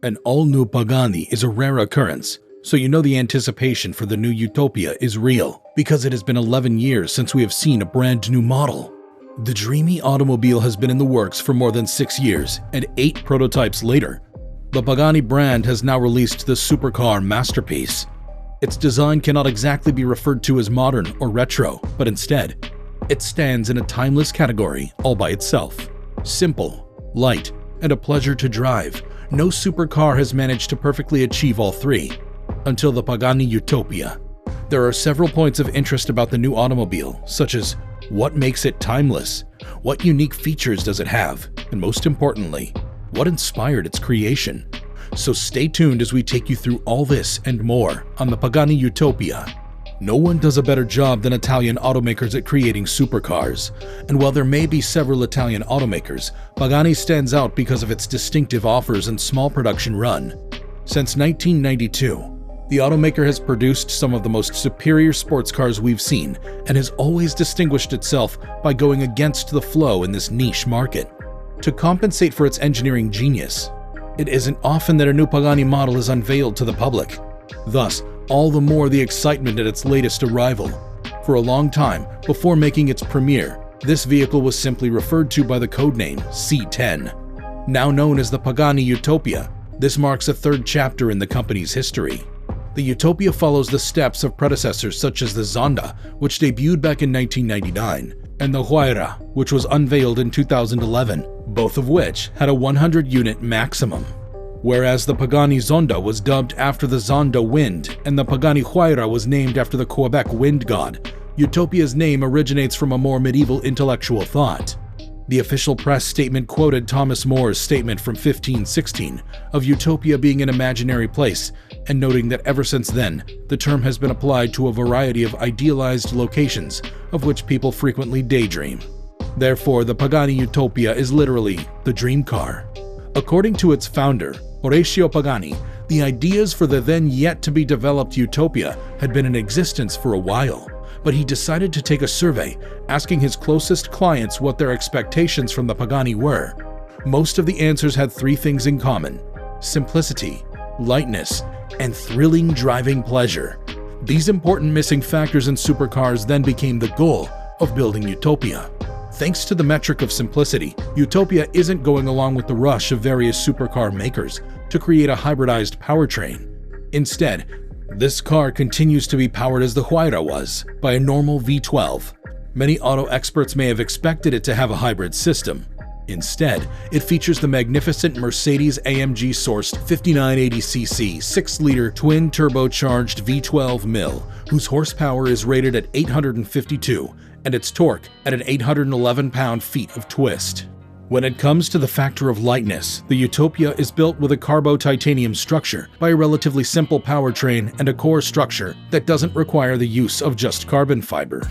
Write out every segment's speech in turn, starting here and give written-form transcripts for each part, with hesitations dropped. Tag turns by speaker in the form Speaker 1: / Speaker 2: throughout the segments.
Speaker 1: An all-new Pagani is a rare occurrence, so you know the anticipation for the new Utopia is real, because it has been 11 years since we have seen a brand new model. The dreamy automobile has been in the works for more than 6 years, and 8 prototypes later, the Pagani brand has now released the supercar masterpiece. Its design cannot exactly be referred to as modern or retro, but instead, it stands in a timeless category all by itself. Simple, light, and a pleasure to drive, no supercar has managed to perfectly achieve all three, until the Pagani Utopia. There are several points of interest about the new automobile, such as what makes it timeless, what unique features does it have, and most importantly, what inspired its creation. So stay tuned as we take you through all this and more on the Pagani Utopia. No one does a better job than Italian automakers at creating supercars, and while there may be several Italian automakers, Pagani stands out because of its distinctive offers and small production run. Since 1992, the automaker has produced some of the most superior sports cars we've seen and has always distinguished itself by going against the flow in this niche market. To compensate for its engineering genius, it isn't often that a new Pagani model is unveiled to the public. Thus, all the more the excitement at its latest arrival. For a long time, before making its premiere, this vehicle was simply referred to by the codename C10. Now known as the Pagani Utopia, this marks a third chapter in the company's history. The Utopia follows the steps of predecessors such as the Zonda, which debuted back in 1999, and the Huayra, which was unveiled in 2011, both of which had a 100-unit maximum. Whereas the Pagani Zonda was dubbed after the Zonda wind and the Pagani Huayra was named after the Quebec wind god, Utopia's name originates from a more medieval intellectual thought. The official press statement quoted Thomas More's statement from 1516 of Utopia being an imaginary place, and noting that ever since then, the term has been applied to a variety of idealized locations of which people frequently daydream. Therefore, the Pagani Utopia is literally the dream car. According to its founder, Orazio Pagani, the ideas for the then yet-to-be-developed Utopia had been in existence for a while, but he decided to take a survey, asking his closest clients what their expectations from the Pagani were. Most of the answers had 3 things in common: simplicity, lightness, and thrilling driving pleasure. These important missing factors in supercars then became the goal of building Utopia. Thanks to the metric of simplicity, Utopia isn't going along with the rush of various supercar makers to create a hybridized powertrain. Instead, this car continues to be powered as the Huayra was, by a normal V12. Many auto experts may have expected it to have a hybrid system. Instead, it features the magnificent Mercedes-AMG-sourced 5980cc 6-liter twin-turbocharged V12 mill, whose horsepower is rated at 852 and its torque at an 811 pound-feet of twist. When it comes to the factor of lightness, the Utopia is built with a carbo-titanium structure by a relatively simple powertrain and a core structure that doesn't require the use of just carbon fiber.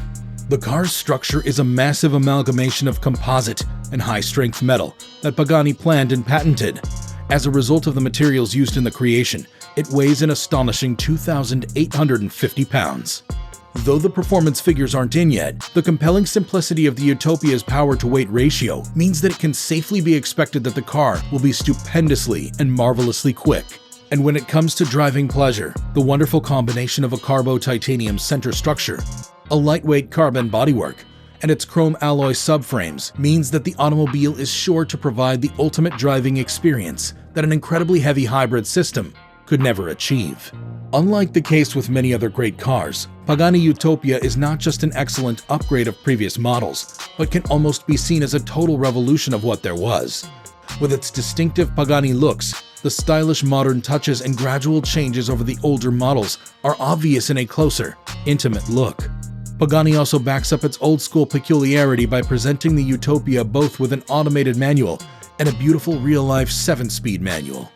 Speaker 1: The car's structure is a massive amalgamation of composite and high-strength metal that Pagani planned and patented. As a result of the materials used in the creation, it weighs an astonishing 2,850 pounds. Though the performance figures aren't in yet, the compelling simplicity of the Utopia's power-to-weight ratio means that it can safely be expected that the car will be stupendously and marvelously quick. And when it comes to driving pleasure, the wonderful combination of a carbo-titanium center structure, a lightweight carbon bodywork, and its chrome alloy subframes means that the automobile is sure to provide the ultimate driving experience that an incredibly heavy hybrid system could never achieve. Unlike the case with many other great cars, Pagani Utopia is not just an excellent upgrade of previous models, but can almost be seen as a total revolution of what there was. With its distinctive Pagani looks, the stylish modern touches and gradual changes over the older models are obvious in a closer, intimate look. Pagani also backs up its old-school peculiarity by presenting the Utopia both with an automated manual and a beautiful real-life 7-speed manual.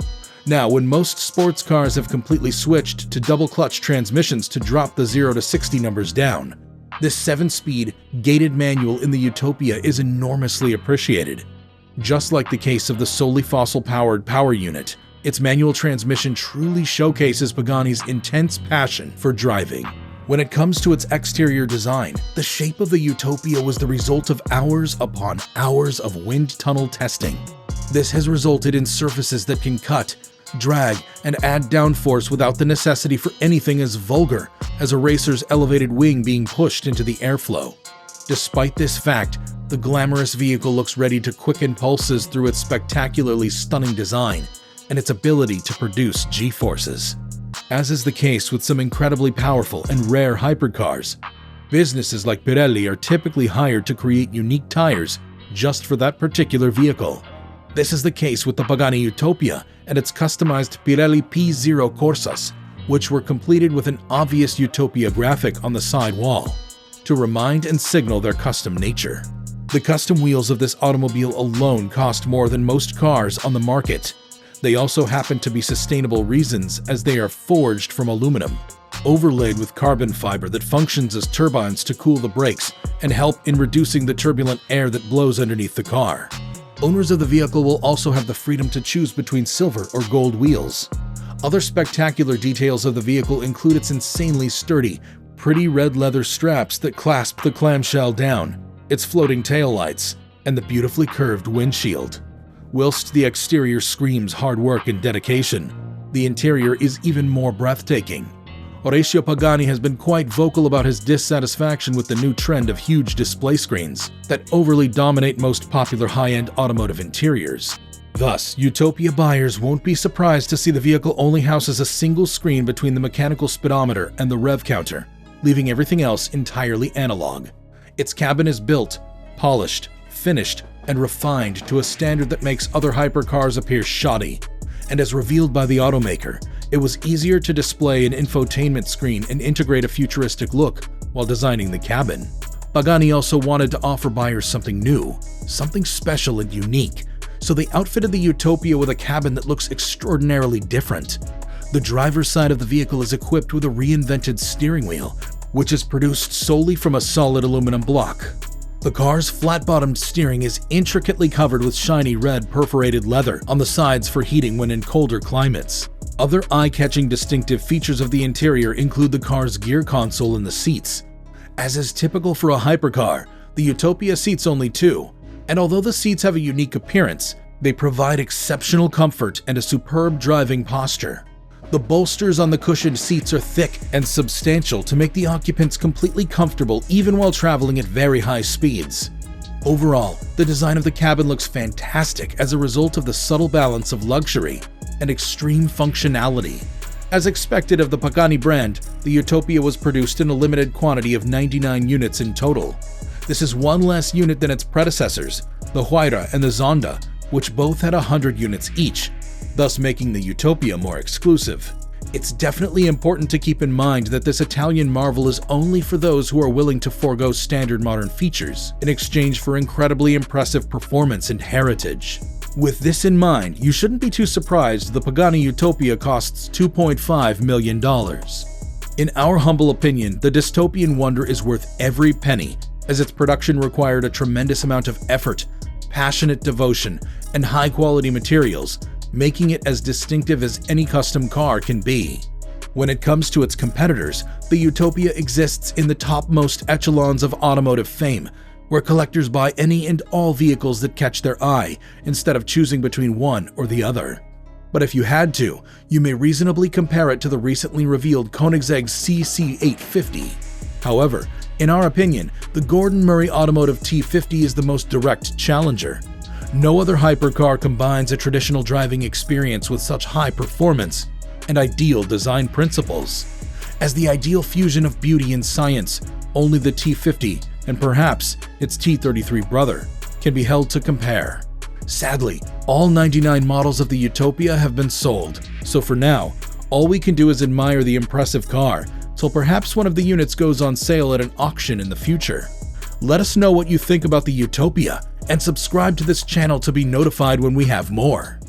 Speaker 1: Now, when most sports cars have completely switched to double-clutch transmissions to drop the 0 to 60 numbers down, this 7-speed, gated manual in the Utopia is enormously appreciated. Just like the case of the solely fossil-powered power unit, its manual transmission truly showcases Pagani's intense passion for driving. When it comes to its exterior design, the shape of the Utopia was the result of hours upon hours of wind tunnel testing. This has resulted in surfaces that can cut, drag, and add downforce without the necessity for anything as vulgar as a racer's elevated wing being pushed into the airflow. Despite this fact, the glamorous vehicle looks ready to quicken pulses through its spectacularly stunning design and its ability to produce G-forces. As is the case with some incredibly powerful and rare hypercars, businesses like Pirelli are typically hired to create unique tires just for that particular vehicle. This is the case with the Pagani Utopia and its customized Pirelli P0 Corsas, which were completed with an obvious Utopia graphic on the side wall to remind and signal their custom nature. The custom wheels of this automobile alone cost more than most cars on the market. They also happen to be sustainable reasons as they are forged from aluminum, overlaid with carbon fiber that functions as turbines to cool the brakes and help in reducing the turbulent air that blows underneath the car. Owners of the vehicle will also have the freedom to choose between silver or gold wheels. Other spectacular details of the vehicle include its insanely sturdy, pretty red leather straps that clasp the clamshell down, its floating taillights, and the beautifully curved windshield. Whilst the exterior screams hard work and dedication, the interior is even more breathtaking. Orazio Pagani has been quite vocal about his dissatisfaction with the new trend of huge display screens that overly dominate most popular high-end automotive interiors. Thus, Utopia buyers won't be surprised to see the vehicle only houses a single screen between the mechanical speedometer and the rev counter, leaving everything else entirely analog. Its cabin is built, polished, finished, and refined to a standard that makes other hypercars appear shoddy. And as revealed by the automaker, it was easier to display an infotainment screen and integrate a futuristic look while designing the cabin. Pagani also wanted to offer buyers something new, something special and unique, so they outfitted the Utopia with a cabin that looks extraordinarily different. The driver's side of the vehicle is equipped with a reinvented steering wheel, which is produced solely from a solid aluminum block. The car's flat-bottomed steering is intricately covered with shiny red perforated leather on the sides for heating when in colder climates. Other eye-catching distinctive features of the interior include the car's gear console and the seats. As is typical for a hypercar, the Utopia seats only two, and although the seats have a unique appearance, they provide exceptional comfort and a superb driving posture. The bolsters on the cushioned seats are thick and substantial to make the occupants completely comfortable even while traveling at very high speeds. Overall, the design of the cabin looks fantastic as a result of the subtle balance of luxury and extreme functionality. As expected of the Pagani brand, the Utopia was produced in a limited quantity of 99 units in total. This is one less unit than its predecessors, the Huayra and the Zonda, which both had 100 units each, thus making the Utopia more exclusive. It's definitely important to keep in mind that this Italian marvel is only for those who are willing to forego standard modern features in exchange for incredibly impressive performance and heritage. With this in mind, you shouldn't be too surprised the Pagani Utopia costs $2.5 million. In our humble opinion, the dystopian wonder is worth every penny, as its production required a tremendous amount of effort, passionate devotion, and high-quality materials, making it as distinctive as any custom car can be. When it comes to its competitors, the Utopia exists in the topmost echelons of automotive fame, where collectors buy any and all vehicles that catch their eye instead of choosing between one or the other. But if you had to, you may reasonably compare it to the recently revealed Koenigsegg CC850. However, in our opinion, the Gordon Murray Automotive T50 is the most direct challenger. No other hypercar combines a traditional driving experience with such high performance and ideal design principles. As the ideal fusion of beauty and science, only the T50, and perhaps its T33 brother, can be held to compare. Sadly, all 99 models of the Utopia have been sold, so for now, all we can do is admire the impressive car till perhaps one of the units goes on sale at an auction in the future. Let us know what you think about the Utopia, and subscribe to this channel to be notified when we have more.